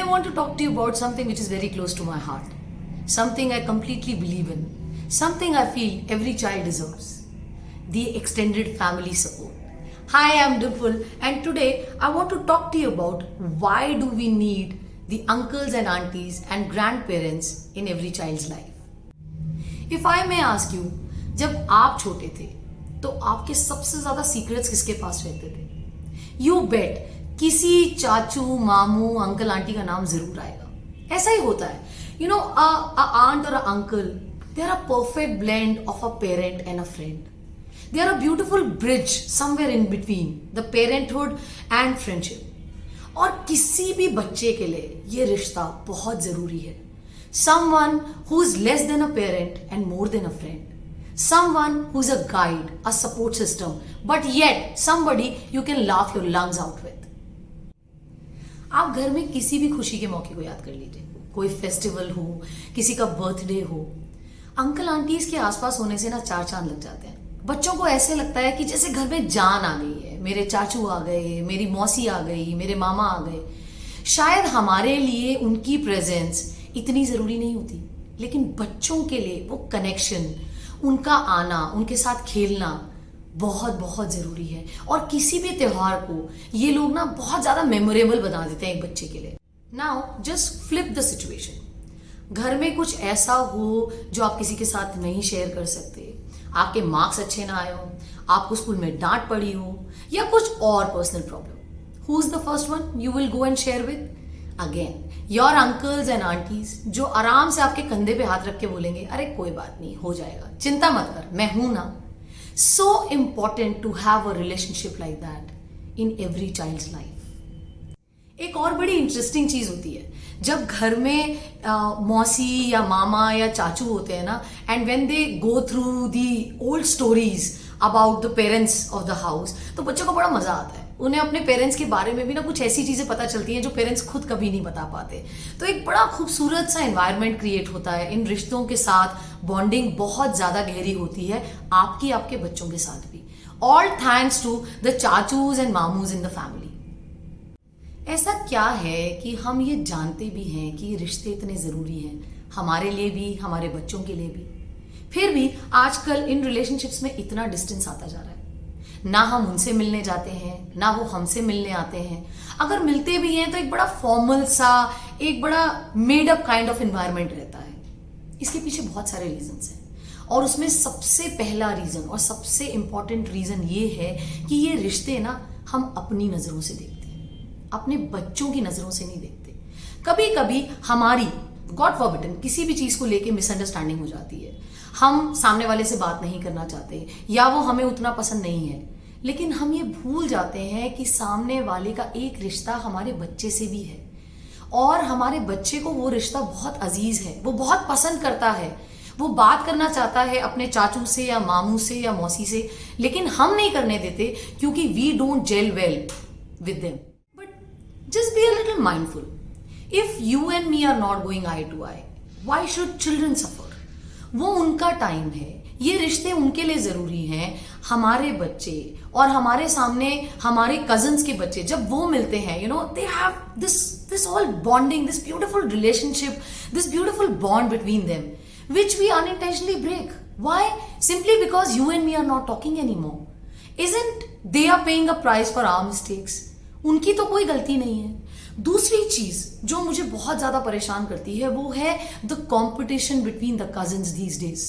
want to talk to you about something which is very close to my heart, something I completely believe in, something I feel every child deserves: the extended family support. Hi, I'm Dimple, and today I want to talk to you about why do we need the uncles and aunties and grandparents in every child's life. If I may ask you, जब आप छोटे थे तो आपके सबसे ज्यादा secrets किसके पास रहते थे? यू बेट किसी चाचू मामू अंकल आंटी का नाम जरूर आएगा. ऐसा ही होता है. यू नो, आंट और uncle, they are a perfect blend of a parent and a friend. They are a beautiful bridge somewhere in between the parenthood and friendship. और किसी भी बच्चे के लिए ये रिश्ता बहुत जरूरी है. Someone who is less than a parent and more than a friend. Someone who is a guide, a support system, but yet somebody you can laugh your lungs out with. आप घर में किसी भी खुशी के मौके को याद कर लीजिए. कोई फेस्टिवल हो, किसी का बर्थडे हो, अंकल आंटीज के आसपास होने से ना चार चांद लग जाते हैं. बच्चों को ऐसे लगता है कि जैसे घर में जान आ गई है. मेरे चाचू आ गए, मेरी मौसी आ गई, मेरे मामा आ गए. शायद हमारे लिए उनकी प्रेजेंस इतनी जरूरी नहीं होती, लेकिन बच्चों के लिए वो कनेक्शन, उनका आना, उनके साथ खेलना बहुत बहुत जरूरी है. और किसी भी त्योहार को ये लोग ना बहुत ज्यादा मेमोरेबल बना देते हैं एक बच्चे के लिए. Now just flip the situation. घर में कुछ ऐसा हो जो आप किसी के साथ नहीं शेयर कर सकते, आपके मार्क्स अच्छे ना आए हो, आपको स्कूल में डांट पड़ी हो, या कुछ और personal problem. Who is the first one you will go and share with? Again your uncles and aunties, जो आराम से आपके कंधे पे हाथ रख के बोलेंगे, अरे कोई बात नहीं, हो जाएगा, चिंता मत कर, मैं हूं ना. So important to have a relationship like that in every child's life. एक और बड़ी इंटरेस्टिंग चीज होती है जब घर में मौसी या मामा या चाचू होते हैं ना, and when they go through the old stories about the parents of the house, तो बच्चों को बड़ा मजा आता है. उन्हें अपने पेरेंट्स के बारे में भी ना कुछ ऐसी चीजें पता चलती हैं जो पेरेंट्स खुद कभी नहीं बता पाते. तो एक बड़ा खूबसूरत सा एनवायरनमेंट क्रिएट होता है. इन रिश्तों के साथ बॉन्डिंग बहुत ज्यादा गहरी होती है, आपकी आपके बच्चों के साथ भी. ऑल थैंक्स टू द चाचूज एंड मामूज इन द फैमिली. ऐसा क्या है कि हम ये जानते भी हैं कि ये रिश्ते इतने जरूरी हैं, हमारे लिए भी, हमारे बच्चों के लिए भी, फिर भी आजकल इन रिलेशनशिप्स में इतना डिस्टेंस आता जा रहा है. ना हम उनसे मिलने जाते हैं, ना वो हमसे मिलने आते हैं. अगर मिलते भी हैं तो एक बड़ा फॉर्मल सा, एक बड़ा made up kind of environment रहता है. इसके पीछे बहुत सारे रीजंस हैं, और उसमें सबसे पहला रीजन और सबसे इंपॉर्टेंट रीजन ये है कि ये रिश्ते ना हम अपनी नजरों से देखते हैं, अपने बच्चों की नजरों से नहीं देखते. कभी कभी हमारी गॉड फॉरबिडन किसी भी चीज को लेके मिसअंडरस्टैंडिंग हो जाती है. हम सामने वाले से बात नहीं करना चाहते, या वो हमें उतना पसंद नहीं है, लेकिन हम ये भूल जाते हैं कि सामने वाले का एक रिश्ता हमारे बच्चे से भी है, और हमारे बच्चे को वो रिश्ता बहुत अजीज है, वो बहुत पसंद करता है. वो बात करना चाहता है अपने चाचू से या मामू से या मौसी से, लेकिन हम नहीं करने देते क्योंकि we don't gel well with them. Just be a little mindful. If you and me are not going eye to eye, why should children suffer? वो उनका टाइम है, ये रिश्ते उनके लिए जरूरी हैं. हमारे बच्चे और हमारे सामने हमारे कजन्स के बच्चे जब वो मिलते हैं, you know, they have this all bonding, this beautiful relationship, this beautiful bond between them, which we unintentionally break. Why? Simply because you and me are not talking anymore. Isn't they are paying a price for our mistakes? उनकी तो कोई गलती नहीं है. दूसरी चीज जो मुझे बहुत ज्यादा परेशान करती है वो है the competition between the cousins these days.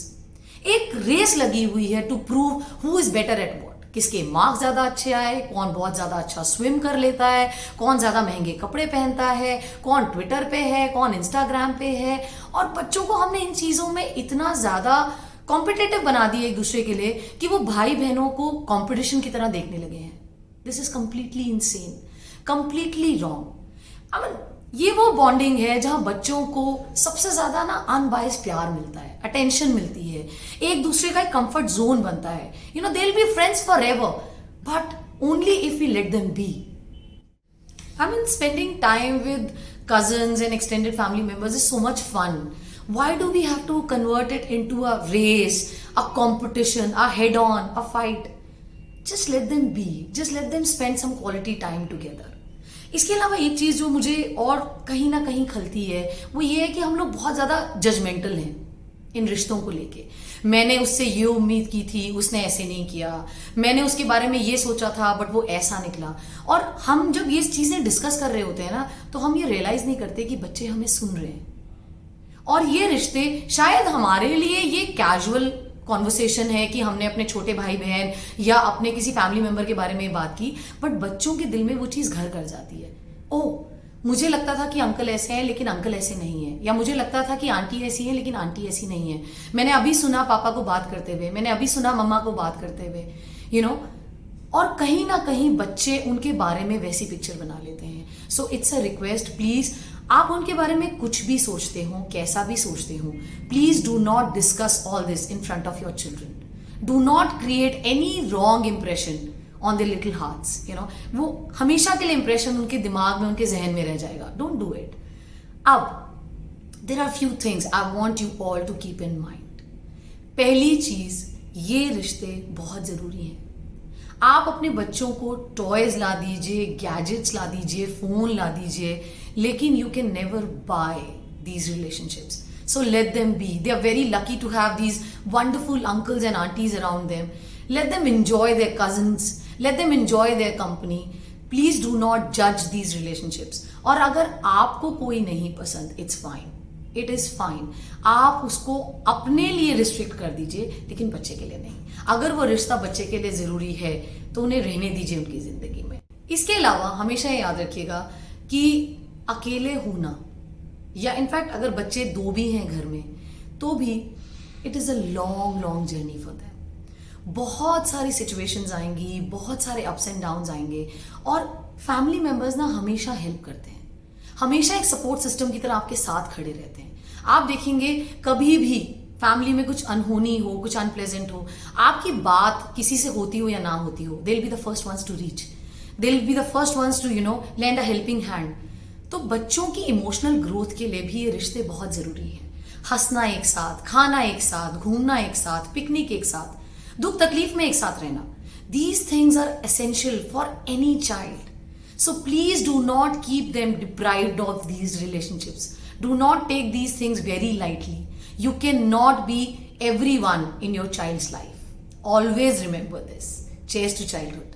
एक रेस लगी हुई है to prove who is better at what. किसके मार्क्स ज्यादा अच्छे आए, कौन बहुत ज्यादा अच्छा स्विम कर लेता है, कौन ज्यादा महंगे कपड़े पहनता है, कौन ट्विटर पे है, कौन इंस्टाग्राम पे है. और बच्चों को हमने इन चीजों में इतना ज्यादा कॉम्पिटेटिव बना दिया एक दूसरे के लिए कि वो भाई बहनों को कॉम्पिटिशन की तरह देखने लगे हैं. This is completely insane, completely wrong. I mean, ये वो बॉन्डिंग है जहां बच्चों को सबसे ज्यादा ना अनबायस प्यार मिलता है, अटेंशन मिलती है, एक दूसरे का एक कंफर्ट जोन बनता है. You know, they will be friends forever, but only if we let them be. I mean, spending time with cousins and extended family members is so much fun. Why do we have to convert it into a race, a competition, a head-on, a fight? Just let them be. Just let them spend some quality time together. इसके अलावा एक चीज जो मुझे और कहीं ना कहीं खलती है वो ये है कि हम लोग बहुत ज्यादा जजमेंटल हैं इन रिश्तों को लेके। मैंने उससे ये उम्मीद की थी, उसने ऐसे नहीं किया। मैंने उसके बारे में ये सोचा था बट वो ऐसा निकला। और हम जब ये चीजें डिस्कस कर रहे होते हैं ना, तो हम ये रियलाइज नहीं करते कि बच्चे हमें सुन रहे हैं। और ये रिश्ते शायद हमारे लिए ये कैजुअल कॉन्वर्सेशन है कि हमने अपने छोटे भाई बहन या अपने किसी फैमिली मेंबर के बारे में बात की, बट बच्चों के दिल में वो चीज घर कर जाती है। ओह, मुझे लगता था कि अंकल ऐसे हैं लेकिन अंकल ऐसे नहीं है, या मुझे लगता था कि आंटी ऐसी है लेकिन आंटी ऐसी नहीं है। मैंने अभी सुना पापा को बात करते हुए, मैंने अभी सुना मम्मा को बात करते हुए, यू नो। और कहीं ना कहीं बच्चे उनके बारे में वैसी पिक्चर बना लेते हैं। So it's a request, please, आप उनके बारे में कुछ भी सोचते हो, कैसा भी सोचते हो, please do not discuss all this in front of your children. Do not create any wrong impression on the little hearts, you know. वो हमेशा के लिए इंप्रेशन उनके दिमाग में, उनके जहन में रह जाएगा। Don't do it. अब there are few things I want you all to keep in mind. पहली चीज, ये रिश्ते बहुत जरूरी हैं। आप अपने बच्चों को टॉयज ला दीजिए, गैजेट्स ला दीजिए, फोन ला दीजिए, लेकिन you can never buy these relationships. So let them be. They are very lucky to have these wonderful uncles and aunties around them. Let them enjoy their cousins. Let them enjoy their company. Please do not judge these relationships. और अगर आपको कोई नहीं पसंद, it's fine. It is fine. आप उसको अपने लिए रिस्ट्रिक्ट कर दीजिए, लेकिन बच्चे के लिए नहीं. अगर वो रिश्ता बच्चे के लिए जरूरी है तो उन्हें रहने दीजिए उनकी जिंदगी में. इसके अलावा हमेशा याद रखिएगा कि अकेले होना, या इनफैक्ट अगर बच्चे दो भी हैं घर में तो भी it is a long long journey for them. बहुत सारी सिचुएशंस आएंगी, बहुत सारे अप्स एंड डाउन्स आएंगे, और फैमिली मेंबर्स ना हमेशा हेल्प करते हैं, हमेशा एक सपोर्ट सिस्टम की तरह आपके साथ खड़े रहते हैं. आप देखेंगे कभी भी फैमिली में कुछ अनहोनी हो, कुछ अनप्लेजेंट हो, आपकी बात किसी से होती हो या ना होती हो, they will be the first ones to reach, they will be the first ones to land a helping hand. तो बच्चों की इमोशनल ग्रोथ के लिए भी ये रिश्ते बहुत जरूरी हैं. हंसना एक साथ, खाना एक साथ, घूमना एक साथ, पिकनिक एक साथ, दुख तकलीफ में एक साथ रहना, these things are essential for any child. So please do not keep them deprived of these relationships. Do not take these things very lightly. You cannot be everyone in your child's life. Always remember this. Cheers to childhood.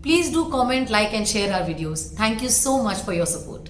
Please do comment, like and share our videos. Thank you so much for your support.